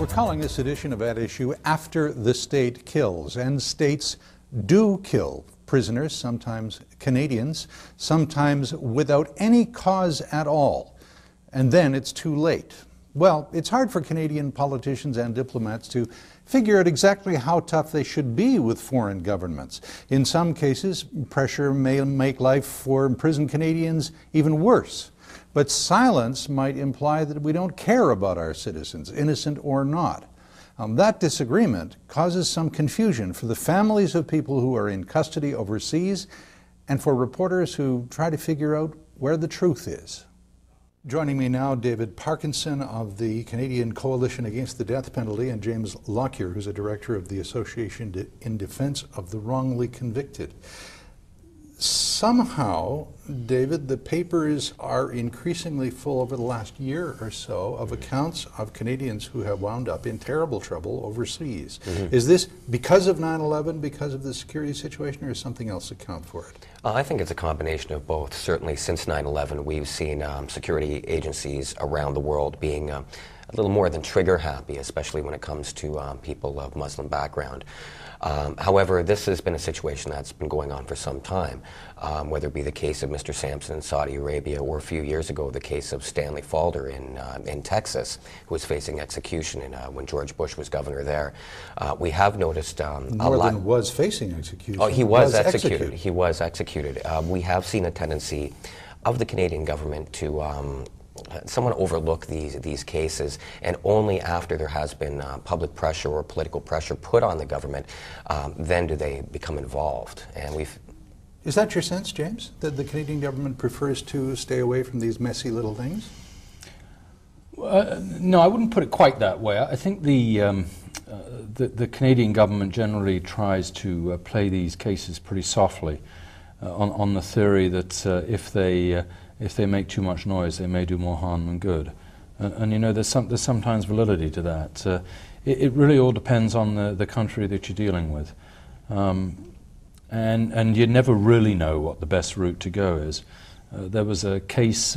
We're calling this edition of At Issue After the State Kills, and states do kill prisoners, sometimes Canadians, sometimes without any cause at all, and then it's too late. Well, it's hard for Canadian politicians and diplomats to figure out exactly how tough they should be with foreign governments. In some cases, pressure may make life for imprisoned Canadians even worse. But silence might imply that we don't care about our citizens, innocent or not. That disagreement causes some confusion for the families of people who are in custody overseas and for reporters who try to figure out where the truth is. Joining me now, David Parkinson of the Canadian Coalition Against the Death Penalty, and James Lockyer, who's a director of the Association in Defense of the Wrongly Convicted. Somehow, David, the papers are increasingly full over the last year or so of accounts of Canadians who have wound up in terrible trouble overseas. Is this because of 9/11, because of the security situation, or is something else account for it? I think it's a combination of both. Certainly since 9/11, we've seen security agencies around the world being a little more than trigger happy, especially when it comes to people of Muslim background. However, this has been a situation that's been going on for some time, whether it be the case of Mr. Sampson in Saudi Arabia, or a few years ago the case of Stanley Falder in Texas, who was facing execution when George Bush was governor there. We have noticed more than was facing execution. Oh, he was executed. He was executed. We have seen a tendency of the Canadian government to someone overlook these cases, and only after there has been public pressure or political pressure put on the government, then do they become involved. And Is that your sense, James, that the Canadian government prefers to stay away from these messy little things? No, I wouldn't put it quite that way. I think the Canadian government generally tries to play these cases pretty softly, on the theory that if they make too much noise, they may do more harm than good. And you know, there's sometimes validity to that. It really all depends on the country that you're dealing with. And you never really know what the best route to go is. There was a case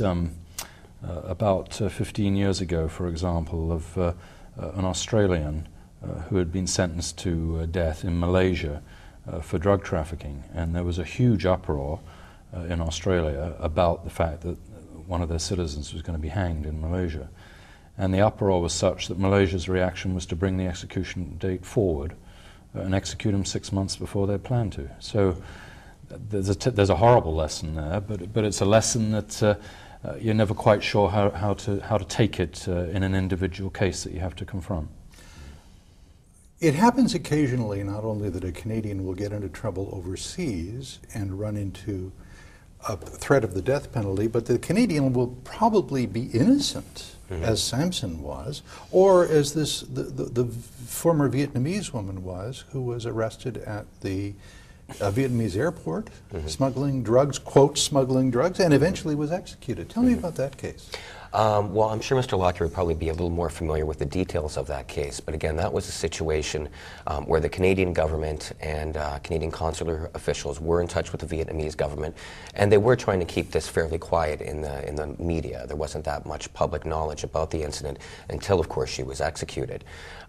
about 15 years ago, for example, of an Australian who had been sentenced to death in Malaysia for drug trafficking. And there was a huge uproar in Australia about the fact that one of their citizens was going to be hanged in Malaysia. And the uproar was such that Malaysia's reaction was to bring the execution date forward and execute him 6 months before they planned to. So there's a horrible lesson there, but it's a lesson that you're never quite sure how to take it in an individual case that you have to confront. It happens occasionally, not only that a Canadian will get into trouble overseas and run into a threat of the death penalty, but the Canadian will probably be innocent, as Sampson was, or as the former Vietnamese woman was, who was arrested at the Vietnamese airport, smuggling drugs, quote, smuggling drugs, and eventually was executed. Tell me about that case. Well, I'm sure Mr. Lockyer would probably be a little more familiar with the details of that case, but again, that was a situation where the Canadian government and Canadian consular officials were in touch with the Vietnamese government, and they were trying to keep this fairly quiet in the media. There wasn't that much public knowledge about the incident until, of course, she was executed.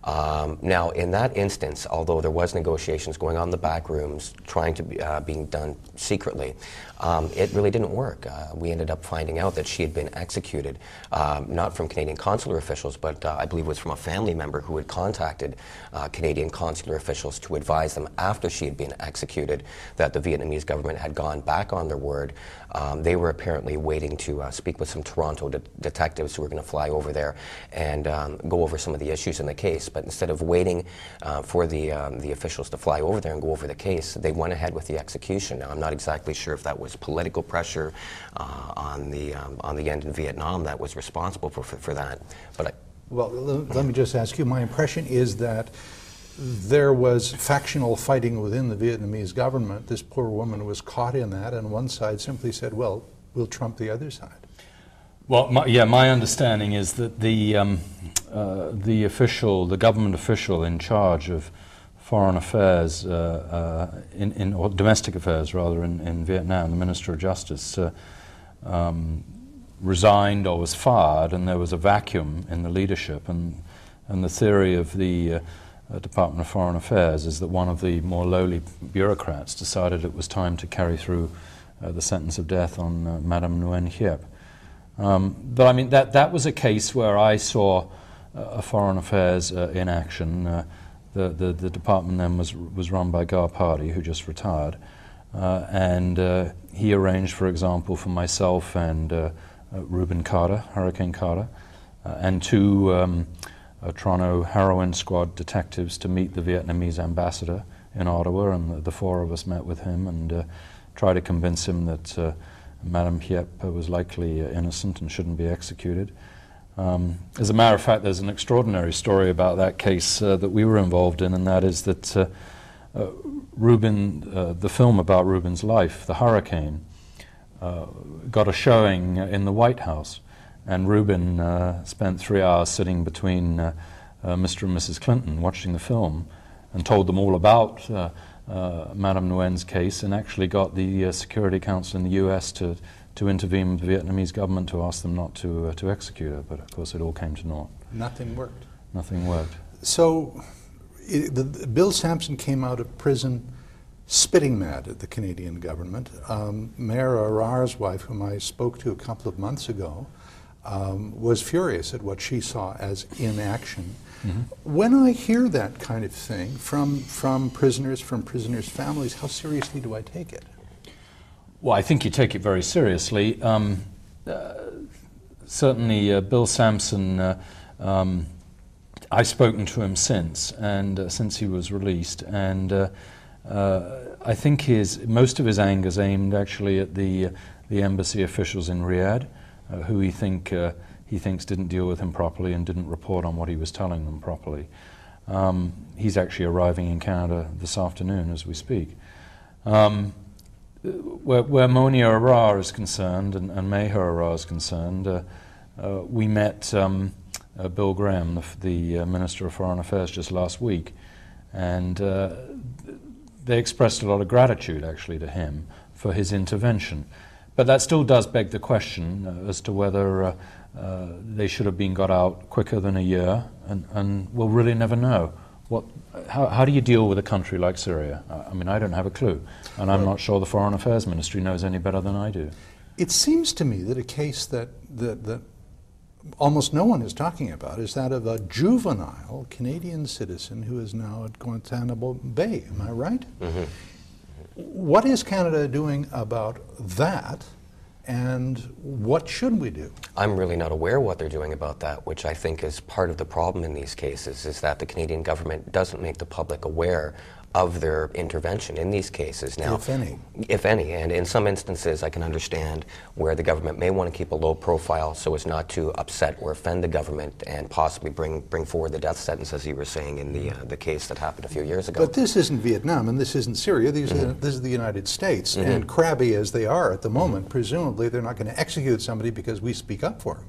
Now, in that instance, although there was negotiations going on in the back rooms, trying to be being done secretly, it really didn't work. We ended up finding out that she had been executed, not from Canadian consular officials, but I believe it was from a family member who had contacted Canadian consular officials to advise them after she had been executed that the Vietnamese government had gone back on their word. They were apparently waiting to speak with some Toronto detectives who were going to fly over there and go over some of the issues in the case. But instead of waiting for the officials to fly over there and go over the case, they went ahead with the execution. Now, I'm not exactly sure if that was political pressure on the end in Vietnam that was responsible for that. But well, let me just ask you, my impression is that there was factional fighting within the Vietnamese government. This poor woman was caught in that, and one side simply said, well, we'll trump the other side. Well, my understanding is that the government official in charge of foreign affairs, or domestic affairs rather, in Vietnam, the Minister of Justice, resigned or was fired, and there was a vacuum in the leadership, and And the theory of the Department of Foreign Affairs is that one of the more lowly bureaucrats decided it was time to carry through the sentence of death on Madame Nguyen Khiep. But I mean, that was a case where I saw Foreign Affairs in action. The department then was run by Gar Pardy, who just retired, and he arranged, for example, for myself and Reuben Carter, Hurricane Carter, and two Toronto heroin squad detectives to meet the Vietnamese ambassador in Ottawa, and the four of us met with him and tried to convince him that Madame Khiep was likely innocent and shouldn't be executed. As a matter of fact, there's an extraordinary story about that case that we were involved in, and that is that Reuben, the film about Reuben's life, The Hurricane, got a showing in the White House, and Reuben spent 3 hours sitting between Mr. and Mrs. Clinton watching the film and told them all about Madame Nguyen's case, and actually got the Security Council in the US to intervene with the Vietnamese government to ask them not to execute her, but of course it all came to naught. Nothing worked. Nothing worked. So Bill Sampson came out of prison spitting mad at the Canadian government. Mayor Arar's wife, whom I spoke to a couple of months ago, was furious at what she saw as inaction. Mm-hmm. When I hear that kind of thing from prisoners' families, how seriously do I take it? Well, I think you take it very seriously. Certainly, Bill Sampson, I've spoken to him since he was released, and I think most of his anger is aimed actually at the embassy officials in Riyadh, who he thinks didn't deal with him properly and didn't report on what he was telling them properly. He's actually arriving in Canada this afternoon as we speak. Where Monia Arar is concerned and Meher Arar is concerned, we met Bill Graham, the Minister of Foreign Affairs, just last week, and they expressed a lot of gratitude actually to him for his intervention. But that still does beg the question as to whether they should have been got out quicker than a year, and we'll really never know. How do you deal with a country like Syria? I mean, I don't have a clue, and I'm not sure the Foreign Affairs Ministry knows any better than I do. It seems to me that a case that almost no one is talking about is that of a juvenile Canadian citizen who is now at Guantanamo Bay. Am I right? Mm-hmm. What is Canada doing about that, and what should we do? I'm really not aware what they're doing about that, which I think is part of the problem in these cases, is that the Canadian government doesn't make the public aware of their intervention in these cases. Now, if any. If any, and in some instances I can understand where the government may want to keep a low profile so as not to upset or offend the government and possibly bring forward the death sentence, as you were saying in the case that happened a few years ago. But this isn't Vietnam and this isn't Syria, this is the United States, and crabby as they are at the moment, presumably they're not going to execute somebody because we speak up for them.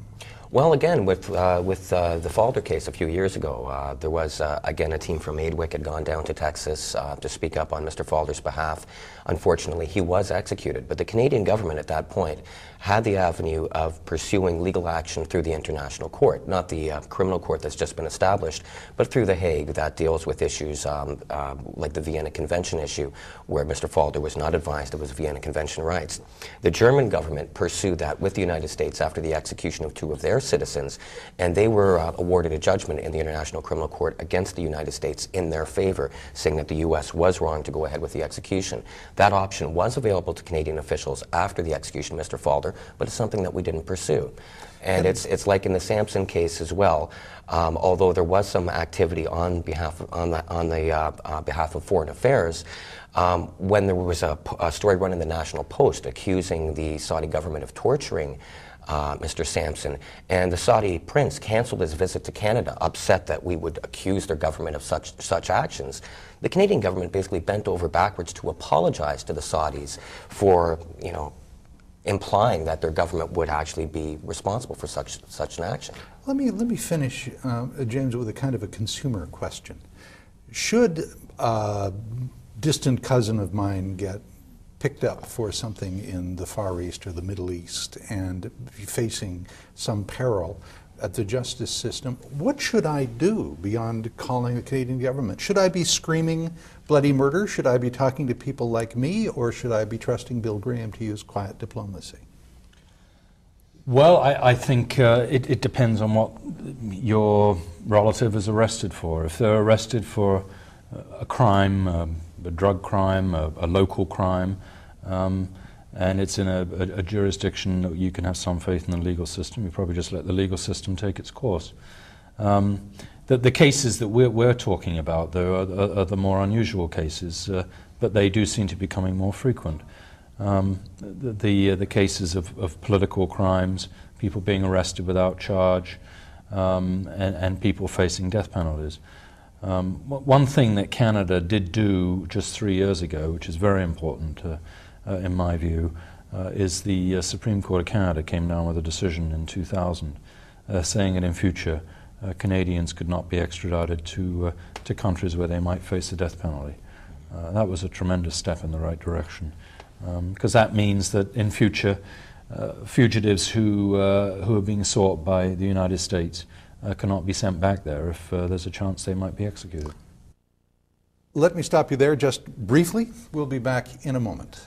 Well, again, with the Falder case a few years ago, there was, again, a team from AIDWYC had gone down to Texas to speak up on Mr. Falder's behalf. Unfortunately, he was executed, but the Canadian government at that point had the avenue of pursuing legal action through the international court, not the criminal court that's just been established, but through The Hague that deals with issues like the Vienna Convention issue, where Mr. Falder was not advised of his Vienna Convention rights. The German government pursued that with the United States after the execution of two of their citizens, and they were awarded a judgment in the International Criminal Court against the United States in their favor, saying that the U.S. was wrong to go ahead with the execution. That option was available to Canadian officials after the execution of Mr. Falder, but it's something that we didn't pursue. And it's like in the Sampson case as well. Although there was some activity on behalf of Foreign Affairs, when there was a story run in the National Post accusing the Saudi government of torturing Mr. Sampson, and the Saudi prince canceled his visit to Canada, upset that we would accuse their government of such actions. The Canadian government basically bent over backwards to apologize to the Saudis for, implying that their government would actually be responsible for such an action. Let me finish, James, with a kind of a consumer question. Should a distant cousin of mine get picked up for something in the Far East or the Middle East and facing some peril, at the justice system. What should I do beyond calling the Canadian government? Should I be screaming bloody murder? Should I be talking to people like me? Or should I be trusting Bill Graham to use quiet diplomacy? Well, I think it depends on what your relative is arrested for. If they're arrested for a crime, a drug crime, a local crime, and it's in a jurisdiction that you can have some faith in the legal system, you probably just let the legal system take its course. The cases that we're talking about, though, are the more unusual cases, but they do seem to be becoming more frequent. The cases of political crimes, people being arrested without charge, and people facing death penalties. One thing that Canada did do just 3 years ago, which is very important in my view, is the Supreme Court of Canada came down with a decision in 2000 saying that in future Canadians could not be extradited to countries where they might face the death penalty. That was a tremendous step in the right direction, because that means that in future fugitives who are being sought by the United States cannot be sent back there if there's a chance they might be executed. Let me stop you there just briefly. We'll be back in a moment.